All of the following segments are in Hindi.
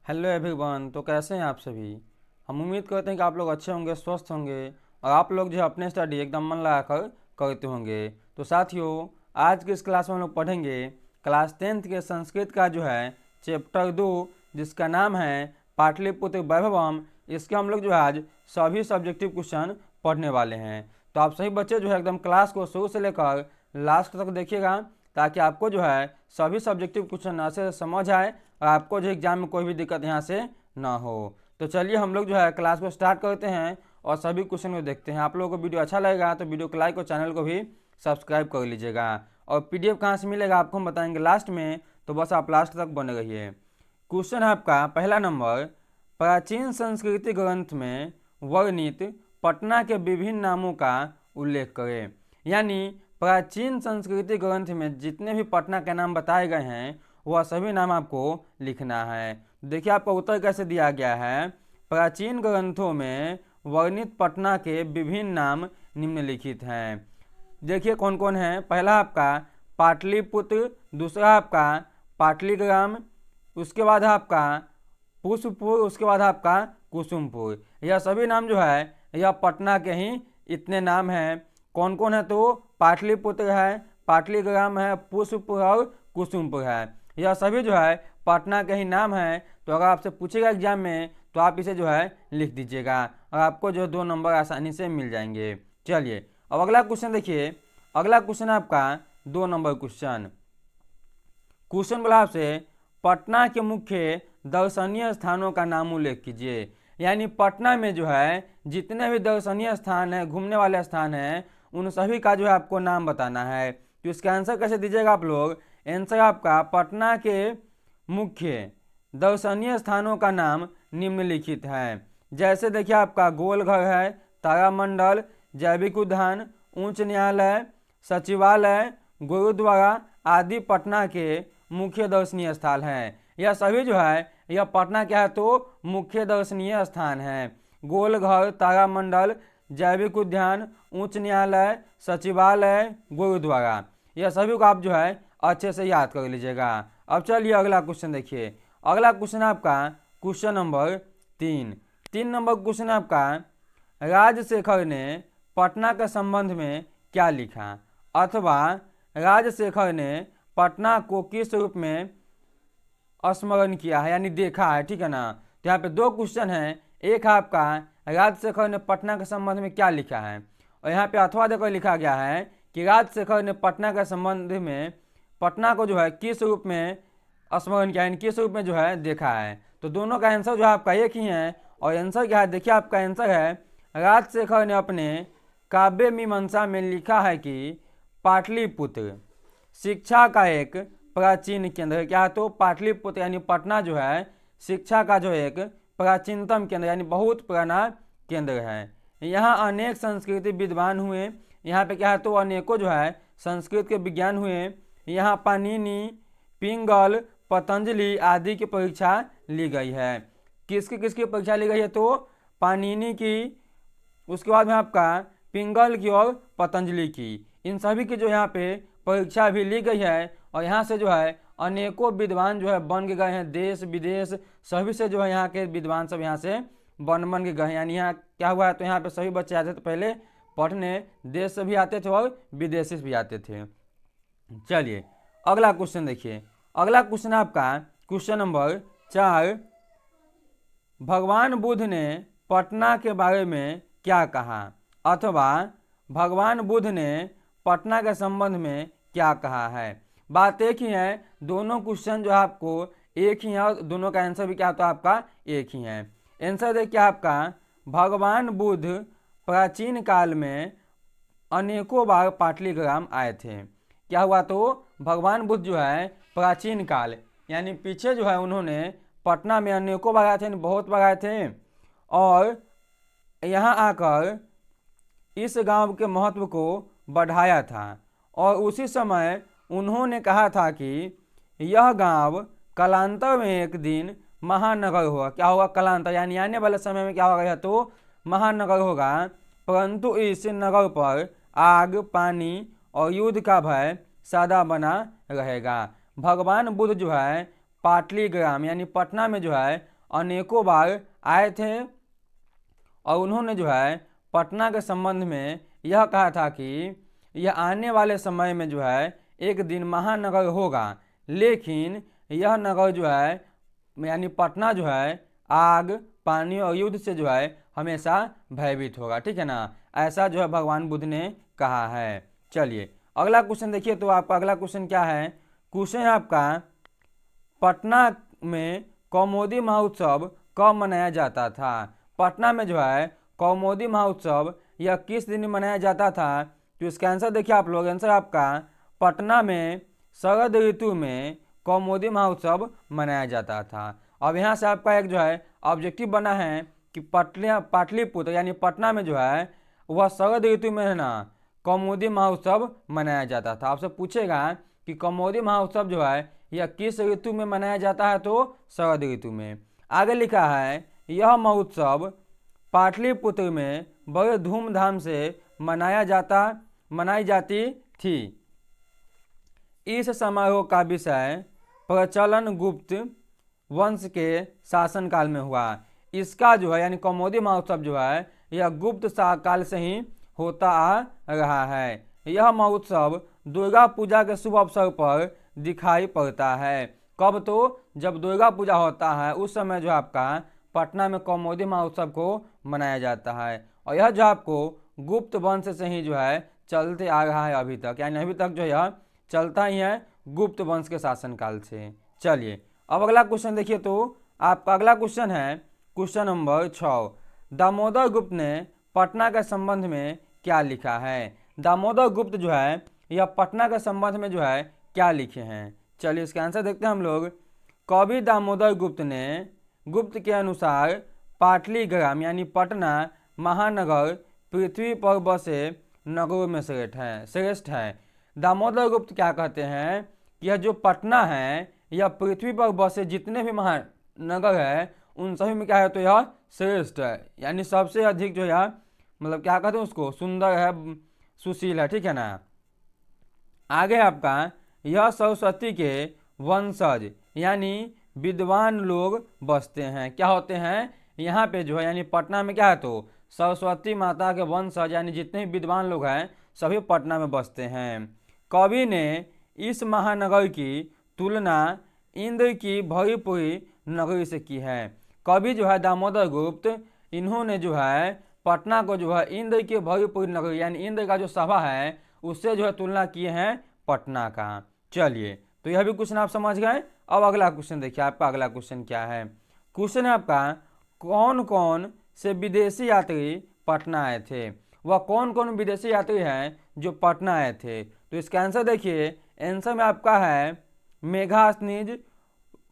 Hello everyone. तो कैसे हैं आप सभी। हम उम्मीद करते हैं कि आप लोग अच्छे होंगे, स्वस्थ होंगे और आप लोग जो है अपने स्टडी एकदम मन लगा कर करते होंगे। तो साथियों, आज की इस क्लास में हम लोग पढ़ेंगे क्लास 10th के संस्कृत का जो है चैप्टर 2, जिसका नाम है पाटलिपुत्र वैभवम। इसके हम लोग जो है आज सभी सब्जेक्टिव क्वेश्चन पढ़ने वाले हैं। तो आप सभी बच्चे जो है एकदम क्लास को शुरू से लेकर लास्ट तक देखिएगा, ताकि आपको जो है सभी सब्जेक्टिव क्वेश्चन अच्छे से समझ आए और आपको जो एग्जाम में कोई भी दिक्कत यहाँ से ना हो। तो चलिए हम लोग जो है क्लास को स्टार्ट करते हैं और सभी क्वेश्चन को देखते हैं। आप लोगों को वीडियो अच्छा लगेगा तो वीडियो को लाइक और चैनल को भी सब्सक्राइब कर लीजिएगा। और पीडीएफ कहाँ से मिलेगा आपको हम बताएंगे लास्ट में, तो बस आप लास्ट तक बने रहिए। क्वेश्चन है आपका पहला नंबर, प्राचीन संस्कृति ग्रंथ में वर्णित पटना के विभिन्न नामों का उल्लेख करें। यानी प्राचीन संस्कृति ग्रंथ में जितने भी पटना के नाम बताए गए हैं वह सभी नाम आपको लिखना है। देखिए आपका उत्तर कैसे दिया गया है। प्राचीन ग्रंथों में वर्णित पटना के विभिन्न नाम निम्नलिखित हैं। देखिए कौन कौन है। पहला आपका पाटलिपुत्र, दूसरा आपका पाटलिग्राम, उसके बाद आपका पुष्पपुर, उसके बाद आपका कुसुमपुर। यह सभी नाम जो है यह पटना के ही इतने नाम हैं। कौन कौन है तो पाटलिपुत्र है, पाटलिग्राम है, पुष्पपुर और कुसुमपुर है। यह सभी जो है पटना के ही नाम हैं। तो अगर आपसे पूछेगा एग्जाम में तो आप इसे जो है लिख दीजिएगा और आपको जो 2 नंबर आसानी से मिल जाएंगे। चलिए अब अगला क्वेश्चन देखिए। अगला क्वेश्चन आपका 2 नंबर क्वेश्चन। क्वेश्चन बोला आपसे पटना के मुख्य दर्शनीय स्थानों का नाम उल्लेख कीजिए। यानी पटना में जो है जितने भी दर्शनीय स्थान है, घूमने वाले स्थान हैं, उन सभी का जो है आपको नाम बताना है। तो इसका आंसर कैसे दीजिएगा आप लोग। आंसर आपका पटना के मुख्य दर्शनीय स्थानों का नाम निम्नलिखित है। जैसे देखिए आपका गोलघर है, तारामंडल, जैविक उद्यान, उच्च न्यायालय, सचिवालय, गुरुद्वारा आदि पटना के मुख्य दर्शनीय स्थल हैं। यह सभी जो है यह पटना क्या है तो मुख्य दर्शनीय स्थान है। गोलघर, तारामंडल, जैविक उद्यान, उच्च न्यायालय, सचिवालय, गुरुद्वारा, यह सभी को आप जो है अच्छे से याद कर लीजिएगा। अब चलिए अगला क्वेश्चन देखिए। अगला क्वेश्चन आपका क्वेश्चन नंबर 3 नंबर क्वेश्चन आपका, राजशेखर ने पटना के संबंध में क्या लिखा, अथवा राजशेखर ने पटना को किस रूप में स्मरण किया है, यानी देखा है। ठीक है ना। तो यहाँ पे 2 क्वेश्चन हैं। एक है आपका राजशेखर ने पटना के संबंध में क्या लिखा है, और यहाँ पे अथवा देकर लिखा गया है कि राजशेखर ने पटना के संबंध में पटना को जो है किस रूप में स्मरण किया, यानी किस रूप में जो है देखा है। तो दोनों का आंसर जो है आपका एक ही है। और आंसर क्या है देखिए, आपका आंसर है राजशेखर ने अपने काव्य मीमांसा में लिखा है कि पाटलिपुत्र शिक्षा का एक प्राचीन केंद्र है। क्या है तो पाटलिपुत्र यानी पटना जो है शिक्षा का जो एक प्राचीनतम केंद्र यानी बहुत पुराना केंद्र है। यहाँ अनेक संस्कृति विद्वान हुए। यहाँ पे क्या है तो अनेकों जो है संस्कृत के विज्ञान हुए। यहाँ पाणिनि, पिंगल, पतंजलि आदि की परीक्षा ली गई है। किसकी किसकी परीक्षा ली गई है तो पाणिनि की, उसके बाद में आपका पिंगल की और पतंजलि की। इन सभी की जो यहाँ पे परीक्षा भी ली गई है। और यहाँ से जो है अनेकों विद्वान जो है बन के गए हैं। देश विदेश सभी से जो है यहाँ के विद्वान सब यहाँ से बन के गए हैं। यानी यहाँ क्या हुआ है तो यहाँ पे सभी बच्चे आते थे पहले पढ़ने, देश से भी आते थे और विदेश से भी आते थे। चलिए अगला क्वेश्चन देखिए। अगला क्वेश्चन आपका क्वेश्चन नंबर 4, भगवान बुद्ध ने पटना के बारे में क्या कहा, अथवा भगवान बुद्ध ने पटना के संबंध में क्या कहा है। बात एक ही है, दोनों क्वेश्चन जो है आपको एक ही है और दोनों का आंसर भी क्या होता है आपका एक ही है। आंसर देखिए आपका, भगवान बुद्ध प्राचीन काल में अनेकों बार पाटलिग्राम आए थे। क्या हुआ तो भगवान बुद्ध जो है प्राचीन काल यानी पीछे जो है उन्होंने पटना में अनेकों बार आए थे, बहुत बार आए थे। और यहाँ आकर इस गांव के महत्व को बढ़ाया था। और उसी समय उन्होंने कहा था कि यह गांव कालांतर में एक दिन महानगर होगा। क्या होगा कालांतर यानी आने वाले समय में क्या होगा तो महानगर होगा। परंतु इस नगर पर आग, पानी और युद्ध का भय सदा बना रहेगा। भगवान बुद्ध जो है पाटलिग्राम यानी पटना में जो है अनेकों बार आए थे और उन्होंने जो है पटना के संबंध में यह कहा था कि यह आने वाले समय में जो है एक दिन महानगर होगा, लेकिन यह नगर जो है यानी पटना जो है आग, पानी और युद्ध से जो है हमेशा भयभीत होगा। ठीक है ना, ऐसा जो है भगवान बुद्ध ने कहा है। चलिए अगला क्वेश्चन देखिए। तो आपका अगला क्वेश्चन क्या है? क्वेश्चन आपका, पटना में कौमुदी महोत्सव कब मनाया जाता था? पटना में जो है कौमुदी महोत्सव यह किस दिन मनाया जाता था? तो इसका आंसर देखिए आप लोग। आंसर आपका, पटना में शरद ऋतु में कौमुदी महोत्सव मनाया जाता था। अब यहाँ से आपका एक जो है ऑब्जेक्टिव बना है कि पाटलिपुत्र यानी पटना में जो है वह शरद ऋतु में है ना कौमुदी महोत्सव मनाया जाता था। आपसे पूछेगा कि कौमुदी महोत्सव जो है यह किस ऋतु में मनाया जाता है? तो शरद ऋतु में। आगे लिखा है, यह महोत्सव पाटलिपुत्र में बड़े धूमधाम से मनाई जाती थी। इस समारोह का विषय प्रचलन गुप्त वंश के शासनकाल में हुआ। इसका जो है यानी कौमुदी महोत्सव जो है यह गुप्त काल से ही होता आ रहा है। यह महोत्सव दुर्गा पूजा के शुभ अवसर पर दिखाई पड़ता है। कब? तो जब दुर्गा पूजा होता है उस समय जो आपका पटना में कौमुदी महोत्सव को मनाया जाता है। और यह जो आपको गुप्त वंश से ही जो है चलते आ रहा है अभी तक, यानी अभी तक जो यह चलता ही है गुप्त वंश के शासनकाल से। चलिए अब अगला क्वेश्चन देखिए। तो आपका अगला क्वेश्चन है क्वेश्चन नंबर 6। दामोदर गुप्त ने पटना के संबंध में क्या लिखा है? दामोदर गुप्त जो है यह पटना के संबंध में जो है क्या लिखे हैं? चलिए इसका आंसर देखते हैं हम लोग। कवि दामोदर गुप्त ने गुप्त के अनुसार पाटलिग्राम यानी पटना महानगर पृथ्वी पर बसे नगरों में श्रेष्ठ है। दामोदर गुप्त क्या कहते हैं कि यह जो पटना है यह पृथ्वी पर बसे जितने भी महानगर है उन सभी में क्या है? तो यह श्रेष्ठ है, यानी सबसे अधिक जो है मतलब क्या कहते हैं उसको, सुंदर है, सुशील है। ठीक है ना। आगे आपका, यह सरस्वती के वंशज यानी विद्वान लोग बसते हैं। क्या होते हैं यहाँ पे जो है यानी पटना में क्या है? तो सरस्वती माता के वंशज यानी जितने भी विद्वान लोग हैं सभी पटना में बसते हैं। कवि ने इस महानगर की तुलना इंद्र की भरी पूरी नगरी से की है। कवि जो है दामोदर गुप्त, इन्होंने जो है पटना को जो है इंद्र की भरी पूरी नगरी यानी इंद्र का जो सभा है उससे जो है तुलना किए हैं पटना का। चलिए तो यह भी क्वेश्चन आप समझ गए। अब अगला क्वेश्चन देखिए। आपका अगला क्वेश्चन क्या है? क्वेश्चन है आपका, कौन कौन से विदेशी यात्री पटना आए थे? वह कौन कौन विदेशी यात्री हैं जो पटना आए थे? तो इसका आंसर देखिए। आंसर में आपका है मेघास्निज,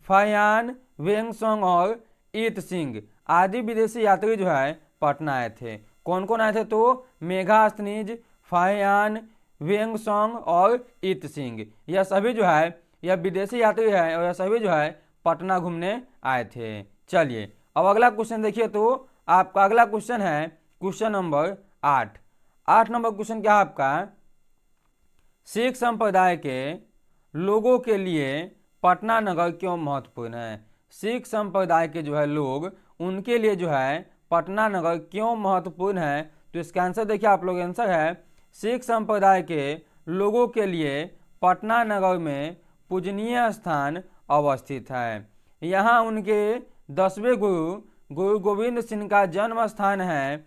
फायान, वेंगसोंग और ईत सिंह आदि विदेशी यात्री जो है पटना आए थे। कौन कौन आए थे? तो मेघास्निज, फायान, वेंगसोंग और ईत सिंह, यह सभी जो है यह विदेशी यात्री है और यह सभी जो है पटना घूमने आए थे। चलिए अब अगला क्वेश्चन देखिए। तो आपका अगला क्वेश्चन है क्वेश्चन नंबर 8। 8 नंबर क्वेश्चन क्या है आपका? सिख संप्रदाय के लोगों के लिए पटना नगर क्यों महत्वपूर्ण है? सिख संप्रदाय के जो है लोग, उनके लिए जो है पटना नगर क्यों महत्वपूर्ण है? तो इसका आंसर देखिए आप लोग। आंसर है, सिख संप्रदाय के लोगों के लिए पटना नगर में पूजनीय स्थान अवस्थित है। यहाँ उनके 10वें गुरु गोविंद सिंह का जन्म स्थान है।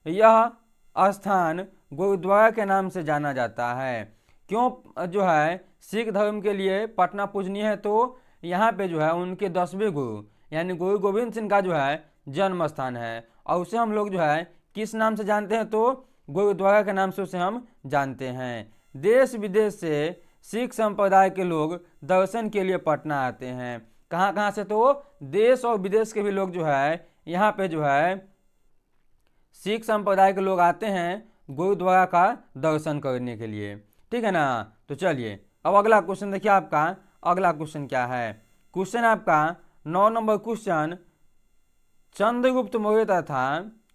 यह स्थान गुरुद्वारा के नाम से जाना जाता है। क्यों जो है सिख धर्म के लिए पटना पूजनीय है? तो यहाँ पे जो है उनके 10वें गुरु यानी गुरु गोविंद सिंह का जो है जन्म स्थान है और उसे हम लोग जो है किस नाम से जानते हैं? तो गुरुद्वारा के नाम से उसे हम जानते हैं। देश विदेश से सिख संप्रदाय के लोग दर्शन के लिए पटना आते हैं। कहाँ कहाँ से? तो देश और विदेश के भी लोग जो है यहाँ पे जो है सिख संप्रदाय के लोग आते हैं गुरुद्वारा का दर्शन करने के लिए। ठीक है ना। तो चलिए अब अगला क्वेश्चन देखिए। आपका अगला क्वेश्चन क्या है? क्वेश्चन आपका 9 नंबर क्वेश्चन, चंद्रगुप्त मौर्य तथा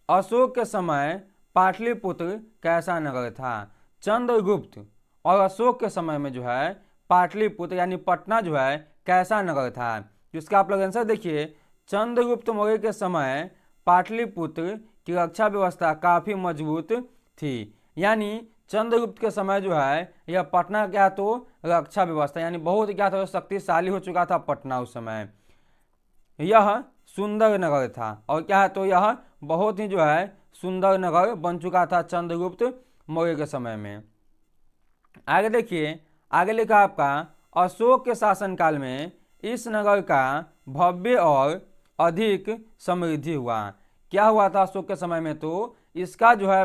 अशोक के समय पाटलिपुत्र कैसा नगर था? चंद्रगुप्त और अशोक के समय में जो है पाटलिपुत्र यानी पटना जो है कैसा नगर था? जिसका आप लोग आंसर देखिए। चंद्रगुप्त मौर्य के समय पाटलिपुत्र की रक्षा व्यवस्था काफी मजबूत थी। यानी चंद्रगुप्त के समय जो है यह पटना क्या तो रक्षा व्यवस्था यानी बहुत क्या था शक्तिशाली हो चुका था पटना उस समय। यह सुंदर नगर था और क्या है तो यह बहुत ही जो है सुंदर नगर बन चुका था चंद्रगुप्त मौर्य के समय में। आगे देखिए, आगे लिखा आपका अशोक के शासनकाल में इस नगर का भव्य और अधिक समृद्धि हुआ। क्या हुआ था अशोक के समय में तो इसका जो है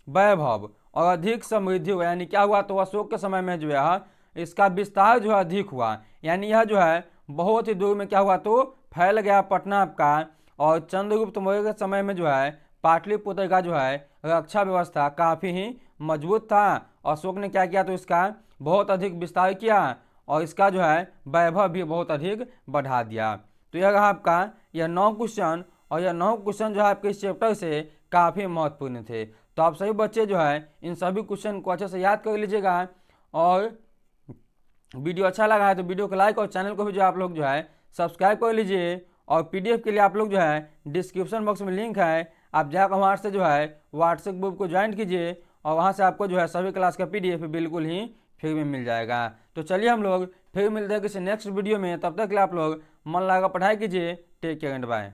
वैभव और अधिक समृद्धि हुआ। यानी क्या हुआ तो अशोक के समय में जो है इसका विस्तार जो है अधिक हुआ। यानी यह जो है बहुत ही दूर में क्या हुआ तो फैल गया पटना आपका। और चंद्रगुप्त मौर्य के समय में जो है पाटलिपुत्र का जो है रक्षा व्यवस्था काफी ही मजबूत था। अशोक ने क्या किया तो इसका बहुत अधिक विस्तार किया और इसका जो है वैभव भी बहुत अधिक बढ़ा दिया। तो यह रहा आपका यह 9 क्वेश्चन और यह 9 क्वेश्चन जो है आपके इस चैप्टर से काफ़ी महत्वपूर्ण थे। तो आप सभी बच्चे जो है इन सभी क्वेश्चन को अच्छे से याद कर लीजिएगा। और वीडियो अच्छा लगा है तो वीडियो को लाइक और चैनल को भी जो आप लोग जो है सब्सक्राइब कर लीजिए। और पीडीएफ के लिए आप लोग जो है डिस्क्रिप्शन बॉक्स में लिंक है, आप जाकर वहाँ से जो है व्हाट्सएप ग्रुप को ज्वाइन कीजिए और वहाँ से आपको जो है सभी क्लास का पीडीएफ बिल्कुल ही फ्री में मिल जाएगा। तो चलिए हम लोग फिर मिलते हैं किसी नेक्स्ट वीडियो में, तब तक के लिए आप लोग मन लगा पढ़ाई कीजिए। Take care and bye.